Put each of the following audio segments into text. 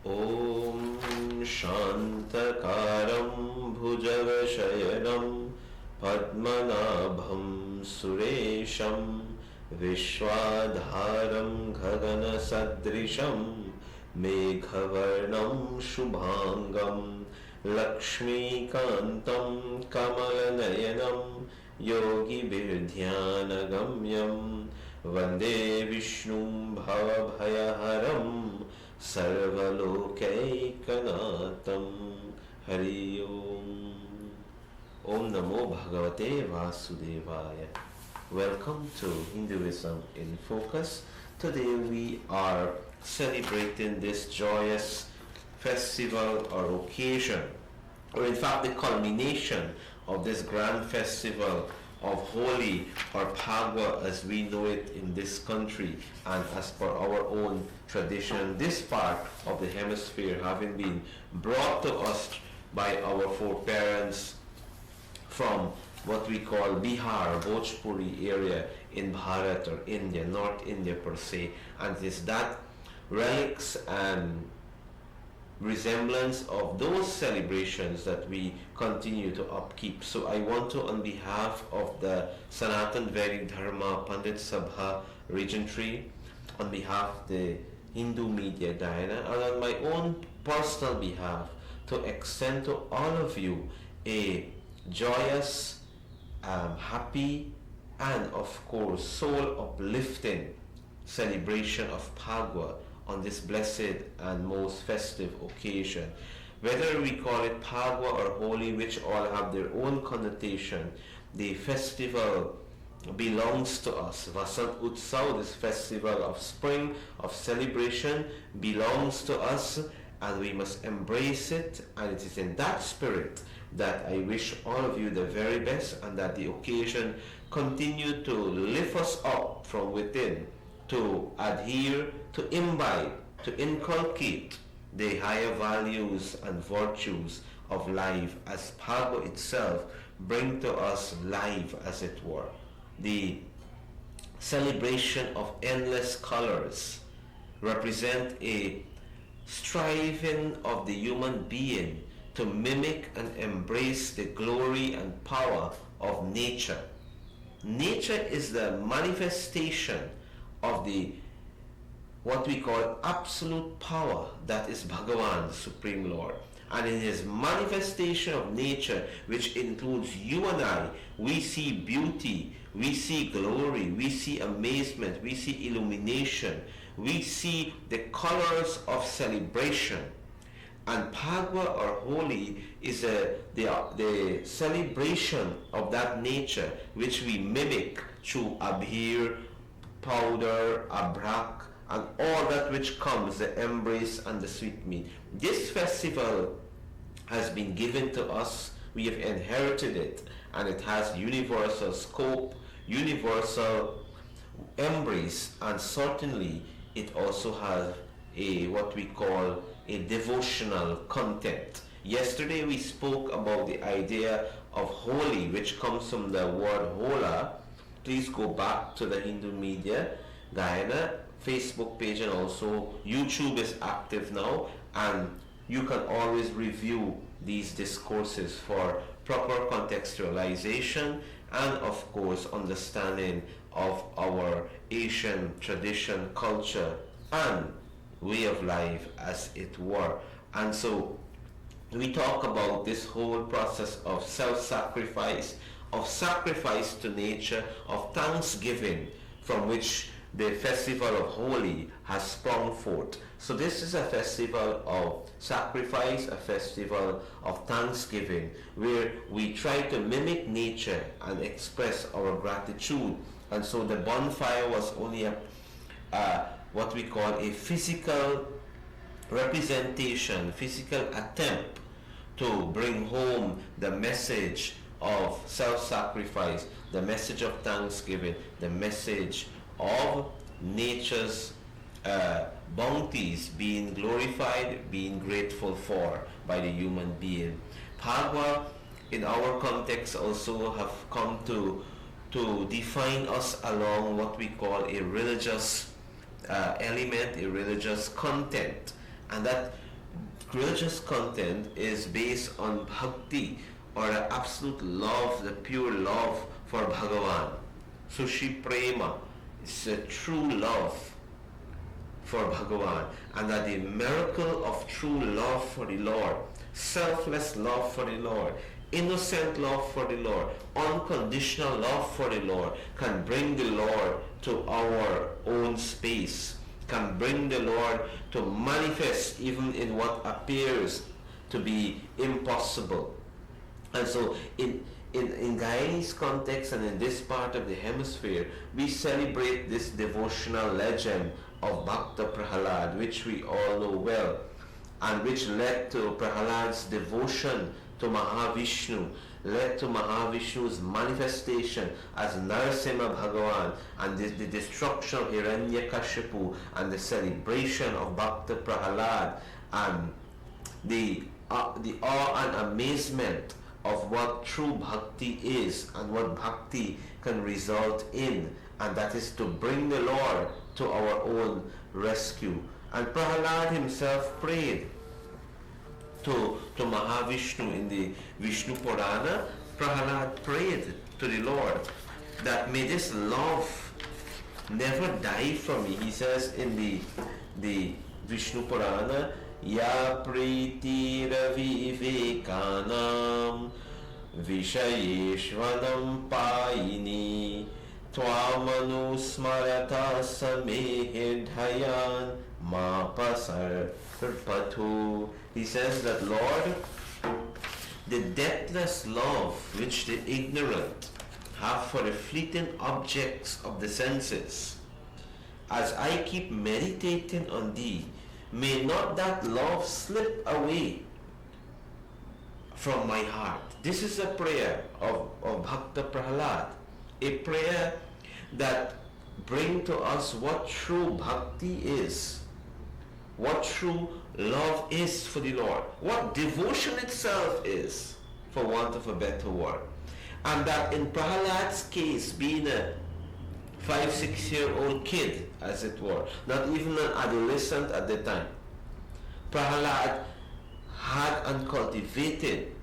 ॐ शान्तकारं भुजगशयनं पद्मनाभं सुरेशं विश्वाधारं गगनसदृशं मेघवर्णं शुभांगं लक्ष्मीकान्तं कमलनयनं योगिभिर्ध्यानगम्यं वन्दे विष्णुं भवभयहरं सर्वलोकैकनाथं। हरि ओम। ओम नमो भगवते वासुदेवाय। Welcome to Hinduism in Focus. Today we are celebrating this joyous festival or occasion, or in fact the culmination of this grand festival of Holi or Phagwa as we know it in this country and as per our own tradition, this part of the hemisphere having been brought to us by our foreparents from what we call Bihar, Bhojpuri area in Bharat or India, North India per se, and it is that relics and resemblance of those celebrations that we continue to upkeep. So I want to, on behalf of the Sanatan Vedic Dharma Pandit Sabha Regentry, on behalf of the Hindu Media Guyana, and on my own personal behalf, to extend to all of you a joyous, happy, and of course soul uplifting celebration of Phagwa on this blessed and most festive occasion. Whether we call it Phagwa or Holi, which all have their own connotation, the festival belongs to us. Vasant Utsav, this festival of spring, of celebration, belongs to us, and we must embrace it, and it is in that spirit that I wish all of you the very best, and that the occasion continue to lift us up from within, to adhere, to imbibe, to inculcate the higher values and virtues of life, as Phagwa itself bring to us life, as it were. The celebration of endless colors represent a striving of the human being to mimic and embrace the glory and power of nature. Nature is the manifestation of the what we call absolute power, that is Bhagavan, the Supreme Lord. And in his manifestation of nature, which includes you and I, we see beauty, we see glory, we see amazement, we see illumination, we see the colors of celebration. And Phagwa or Holi is the celebration of that nature which we mimic through abhir, powder, abrak, and all that which comes, the embrace and the sweetmeat. This festival has been given to us, we have inherited it, and it has universal scope, universal embrace, and certainly it also has what we call a devotional content. Yesterday we spoke about the idea of Holi, which comes from the word hola. Please go back to the Hindu Media Guyana Facebook page, and also YouTube is active now, and you can always review these discourses for proper contextualization and of course understanding of our Asian tradition, culture, and way of life, as it were. And so we talk about this whole process of self-sacrifice, of sacrifice to nature, of thanksgiving, from which the festival of Holi has sprung forth. So this is a festival of sacrifice, a festival of thanksgiving, where we try to mimic nature and express our gratitude. And so the bonfire was only what we call a physical representation, physical attempt to bring home the message of self-sacrifice, the message of thanksgiving, the message of nature's bounties being glorified, being grateful for by the human being. Phagwa in our context also have come to define us along what we call a religious element, a religious content, and that religious content is based on bhakti, or an absolute love, the pure love for Bhagavan. Sushi Prema is a true love for Bhagavan, and that the miracle of true love for the Lord, selfless love for the Lord, innocent love for the Lord, unconditional love for the Lord can bring the Lord to our own space, can bring the Lord to manifest even in what appears to be impossible. And so in Gayani's context and in this part of the hemisphere, we celebrate this devotional legend of Bhakta Prahalad, which we all know well, and which led to Prahalad's devotion to Mahavishnu, led to Mahavishnu's manifestation as Narasimha Bhagavan, and the destruction of Hiranyakashipu, and the celebration of Bhakta Prahalad, and the awe and amazement of what true bhakti is and what bhakti can result in, and that is to bring the Lord to our own rescue. And Prahalad himself prayed to Mahavishnu in the Vishnu Purana. Prahalad prayed to the Lord that may this love never die from me. He says in the Vishnu Purana, Ya priti ravi vivekanam vishayeshvanam payini Tvamanu smarata samehidhayan mapasar patu. He says that, Lord, the depthless love which the ignorant have for the fleeting objects of the senses, as I keep meditating on thee, may not that love slip away from my heart. This is a prayer of Bhakta Prahalad, a prayer that brings to us what true bhakti is, what true love is for the Lord, what devotion itself is, for want of a better word. And that in Prahalad's case, being a 5-6-year-old kid, as it were, not even an adolescent at the time, Prahalad had and cultivated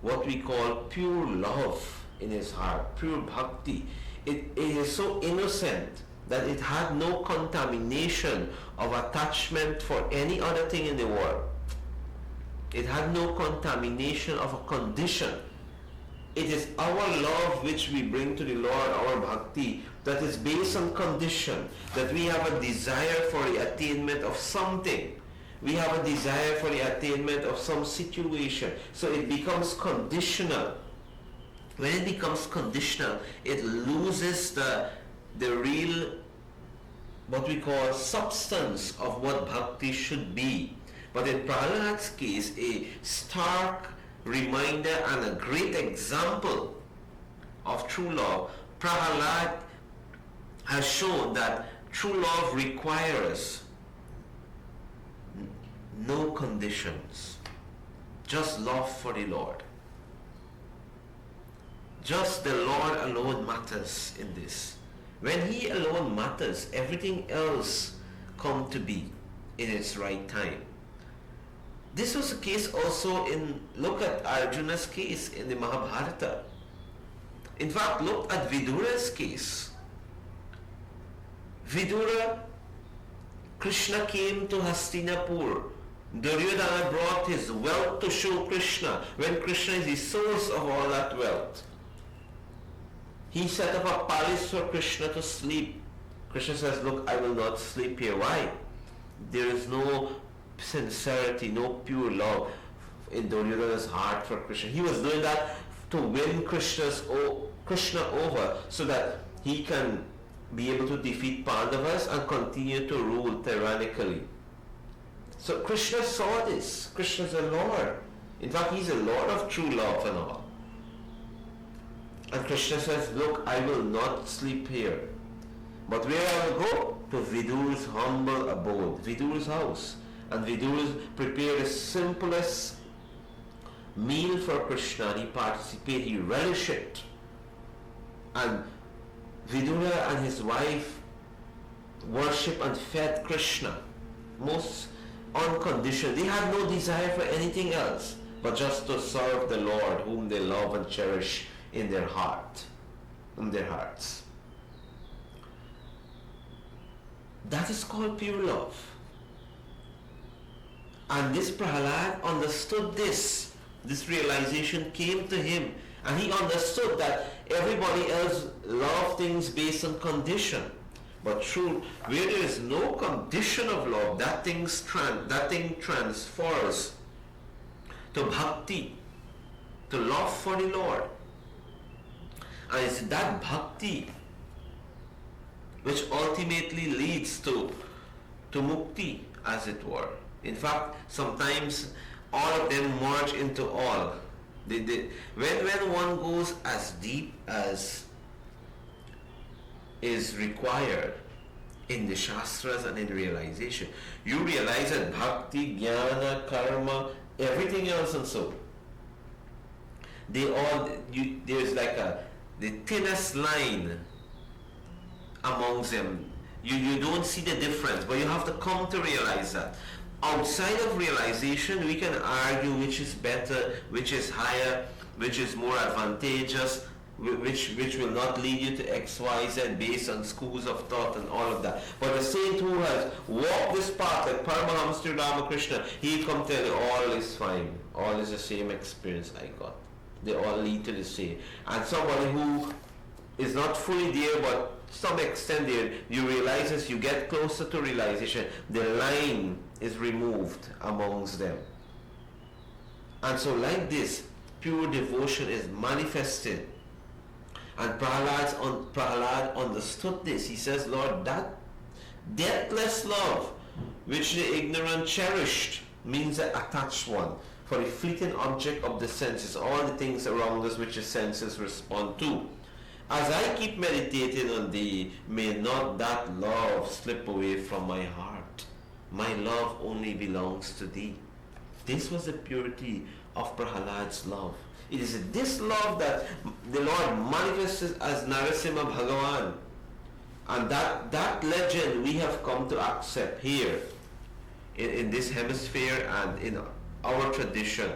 what we call pure love in his heart, pure bhakti. It is so innocent that it had no contamination of attachment for any other thing in the world. It had no contamination of a condition. It is our love which we bring to the Lord, our bhakti, that is based on condition, that we have a desire for the attainment of something. We have a desire for the attainment of some situation. So it becomes conditional. When it becomes conditional, it loses the real, what we call, substance of what bhakti should be. But in Prahalad's case, a stark reminder and a great example of true love, Prahalad has shown that true love requires no conditions, just love for the Lord. Just the Lord alone matters in this. When He alone matters, everything else come to be in its right time. This was the case also look at Arjuna's case in the Mahabharata. In fact, look at Vidura's case. Vidura, Krishna came to Hastinapur. Duryodhana brought his wealth to show Krishna, when Krishna is the source of all that wealth. He set up a palace for Krishna to sleep. Krishna says, look, I will not sleep here. Why? There is no sincerity, no pure love in Duryodhana's heart for Krishna. He was doing that to win Krishna over so that he can be able to defeat Pandavas and continue to rule tyrannically. So Krishna saw this. Krishna is a Lord. In fact, He's a Lord of true love and all. And Krishna says, look, I will not sleep here. But where I will go? To Vidur's humble abode, Vidur's house. And Vidur prepared the simplest meal for Krishna, and he participated, he relished it. And Vidura and his wife worship and fed Krishna. Most unconditional. They had no desire for anything else but just to serve the Lord whom they love and cherish in their hearts. That is called pure love. And this Prahalad understood this. This realization came to him, and he understood that everybody else loved things based on condition. But true, where there is no condition of love, that thing transfers to bhakti, to love for the Lord. And it's that bhakti which ultimately leads to mukti, as it were. In fact, sometimes all of them merge into all. When one goes as deep as is required in the Shastras and in realization, you realize that bhakti, jnana, karma, everything else and so, there's like the thinnest line amongst them. You don't see the difference, but you have to come to realize that. Outside of realization, we can argue which is better, which is higher, which is more advantageous, which will not lead you to X, Y, Z based on schools of thought and all of that. But the saint who has walked this path, like Paramahamsa Ramakrishna, he come tell you all is fine, all is the same experience I got. They all lead to the same. And somebody who is not fully there, but some extent there, you realize as you get closer to realization, the line is removed amongst them. And so like this, pure devotion is manifested. And Prahalad understood this. He says, Lord, that deathless love which the ignorant cherished means the attached one for the fleeting object of the senses, all the things around us which the senses respond to. As I keep meditating on thee, may not that love slip away from my heart. My love only belongs to thee. This was the purity of Prahalad's love. It is this love that the Lord manifested as Narasimha Bhagavan. And that legend we have come to accept here in this hemisphere and in our tradition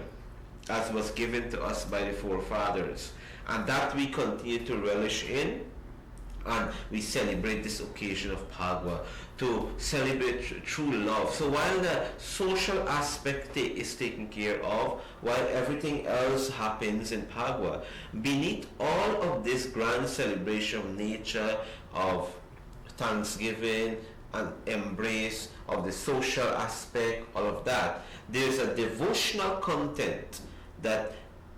as was given to us by the forefathers. And that we continue to relish in, and we celebrate this occasion of Phagwa to celebrate true love. So while the social aspect is taken care of, while everything else happens in Phagwa, beneath all of this grand celebration of nature, of thanksgiving and embrace of the social aspect, all of that, there's a devotional content that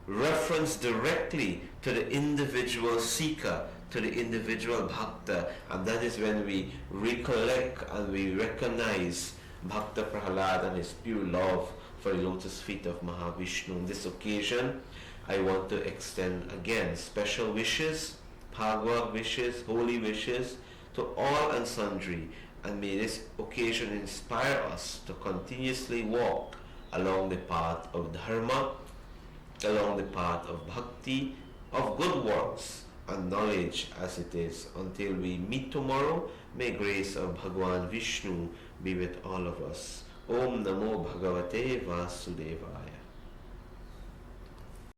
reference directly to the individual seeker, to the individual bhakta, and that is when we recollect and we recognize Bhakta Prahalad and his pure love for the lotus feet of Mahavishnu. On this occasion, I want to extend again special wishes, Phagwa wishes, holy wishes to all and sundry, and may this occasion inspire us to continuously walk along the path of Dharma, along the path of bhakti, of good works and knowledge as it is. Until we meet tomorrow, may grace of Bhagwan Vishnu be with all of us. Om Namo Bhagavate Vasudevaya.